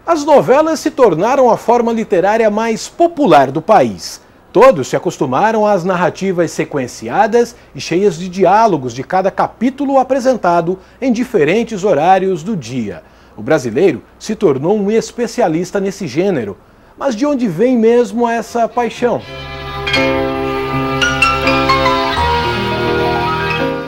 As novelas se tornaram a forma literária mais popular do país. Todos se acostumaram às narrativas sequenciadas e cheias de diálogos de cada capítulo apresentado em diferentes horários do dia. O brasileiro se tornou um especialista nesse gênero. Mas de onde vem mesmo essa paixão?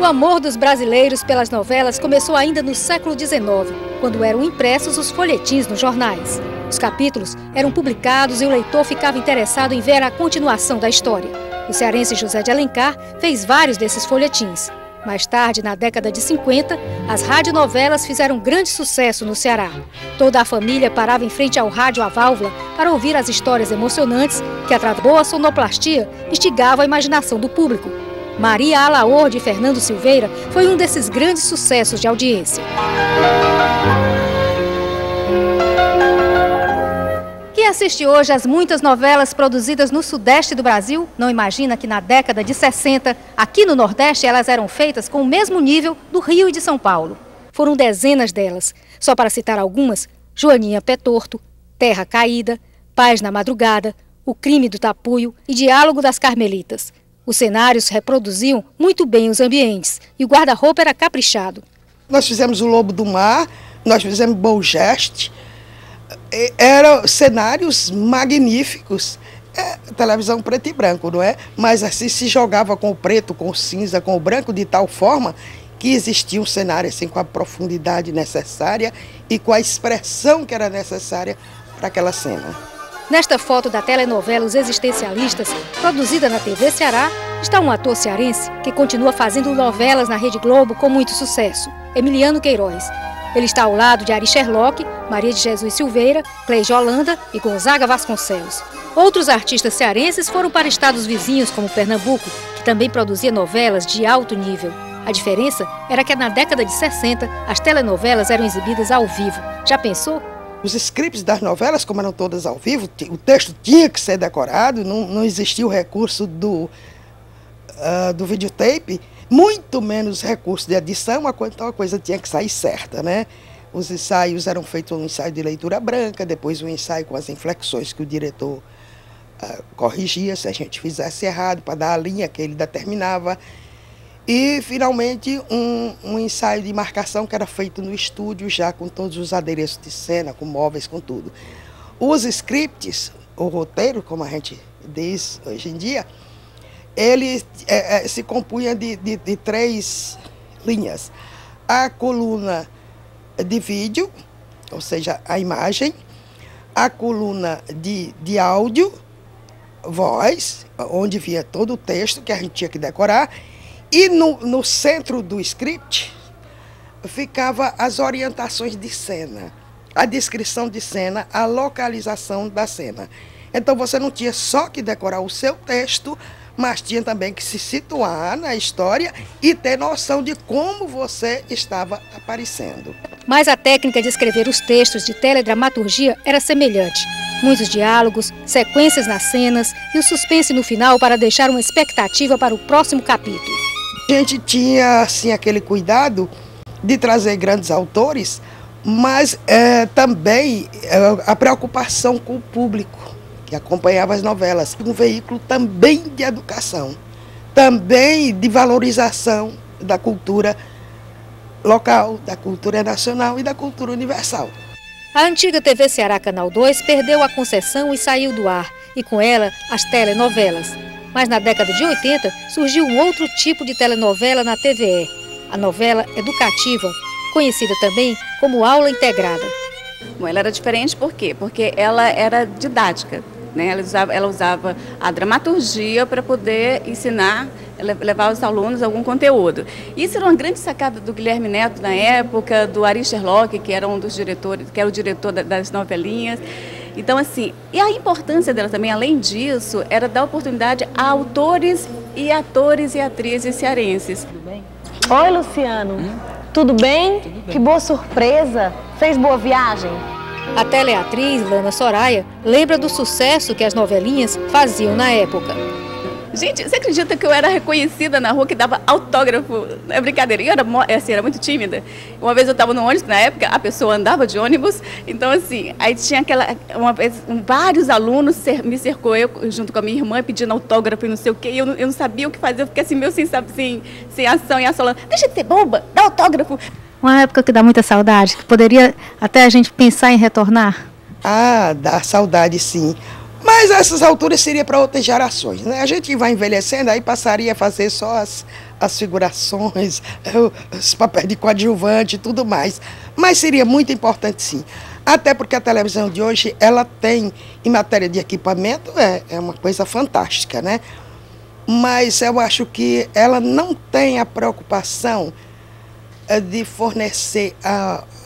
O amor dos brasileiros pelas novelas começou ainda no século XIX, quando eram impressos os folhetins nos jornais. Os capítulos eram publicados e o leitor ficava interessado em ver a continuação da história. O cearense José de Alencar fez vários desses folhetins. Mais tarde, na década de 50, as radionovelas fizeram grande sucesso no Ceará. Toda a família parava em frente ao rádio à válvula para ouvir as histórias emocionantes que, através da boa sonoplastia, instigavam a imaginação do público. Maria Alaor, de Fernando Silveira, foi um desses grandes sucessos de audiência. Quem assiste hoje às muitas novelas produzidas no sudeste do Brasil não imagina que na década de 60, aqui no Nordeste, elas eram feitas com o mesmo nível do Rio e de São Paulo. Foram dezenas delas. Só para citar algumas: Joaninha Pé Torto, Terra Caída, Paz na Madrugada, O Crime do Tapuio e Diálogo das Carmelitas. Os cenários reproduziam muito bem os ambientes e o guarda-roupa era caprichado. Nós fizemos O Lobo do Mar, nós fizemos Bougeste. Eram cenários magníficos. Televisão preto e branco, não é? Mas assim se jogava com o preto, com o cinza, com o branco, de tal forma que existia um cenário assim, com a profundidade necessária e com a expressão que era necessária para aquela cena. Nesta foto da telenovela Os Existencialistas, produzida na TV Ceará, está um ator cearense que continua fazendo novelas na Rede Globo com muito sucesso, Emiliano Queiroz. Ele está ao lado de Ari Sherlock, Maria de Jesus Silveira, Cleide Holanda e Gonzaga Vasconcelos. Outros artistas cearenses foram para estados vizinhos, como Pernambuco, que também produzia novelas de alto nível. A diferença era que na década de 60, as telenovelas eram exibidas ao vivo. Já pensou? Os scripts das novelas, como eram todas ao vivo, o texto tinha que ser decorado, não existia o recurso do videotape, muito menos recurso de edição, então a coisa tinha que sair certa, né? Os ensaios eram feitos um ensaio de leitura branca, depois um ensaio com as inflexões que o diretor corrigia se a gente fizesse errado, para dar a linha que ele determinava. E, finalmente, um ensaio de marcação que era feito no estúdio, já com todos os adereços de cena, com móveis, com tudo. Os scripts, o roteiro, como a gente diz hoje em dia, ele se compunha de 3 linhas. A coluna de vídeo, ou seja, a imagem, a coluna de áudio, voz, onde via todo o texto que a gente tinha que decorar, e no centro do script ficava as orientações de cena, a descrição de cena, a localização da cena. Então você não tinha só que decorar o seu texto, mas tinha também que se situar na história e ter noção de como você estava aparecendo. Mas a técnica de escrever os textos de teledramaturgia era semelhante. Muitos diálogos, sequências nas cenas e o suspense no final para deixar uma expectativa para o próximo capítulo. A gente tinha assim, aquele cuidado de trazer grandes autores, mas também a preocupação com o público que acompanhava as novelas. Um veículo também de educação, também de valorização da cultura local, da cultura nacional e da cultura universal. A antiga TV Ceará Canal 2 perdeu a concessão e saiu do ar, e com ela as telenovelas. Mas na década de 80 surgiu um outro tipo de telenovela na TVE, a novela educativa, conhecida também como aula integrada. Bom, ela era diferente por quê? Porque ela era didática, né? Ela usava a dramaturgia para poder ensinar, levar aos alunos algum conteúdo. Isso era uma grande sacada do Guilherme Neto na época, do Ari Sherlock, que era um dos diretores, que era o diretor das novelinhas. Então, assim, e a importância dela também, além disso, era dar oportunidade a autores e atores e atrizes cearenses. Tudo bem? Oi, Luciano. Tudo bem? Tudo bem? Que boa surpresa. Fez boa viagem? A teleatriz Lana Soraya lembra do sucesso que as novelinhas faziam na época. Gente, você acredita que eu era reconhecida na rua, que dava autógrafo? É brincadeira. Eu era muito tímida. Uma vez eu estava no ônibus, na época, a pessoa andava de ônibus. Então, assim, aí tinha uma vez, vários alunos me cercou, eu junto com a minha irmã, pedindo autógrafo e não sei o quê. E eu não sabia o que fazer, eu fiquei assim, meio sem ação. E a Solana, deixa de ser boba, dá autógrafo. Uma época que dá muita saudade, que poderia até a gente pensar em retornar? Ah, dá saudade, sim. Mas a essas alturas seria para outras gerações, né? A gente vai envelhecendo, aí passaria a fazer só as figurações, os papéis de coadjuvante e tudo mais. Mas seria muito importante, sim. Até porque a televisão de hoje, ela tem, em matéria de equipamento, é uma coisa fantástica, né? Mas eu acho que ela não tem a preocupação de fornecer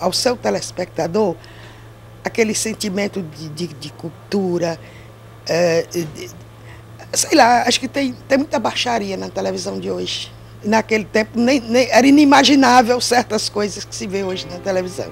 ao seu telespectador aquele sentimento de cultura, sei lá, acho que tem muita baixaria na televisão de hoje. Naquele tempo era inimaginável certas coisas que se vê hoje na televisão.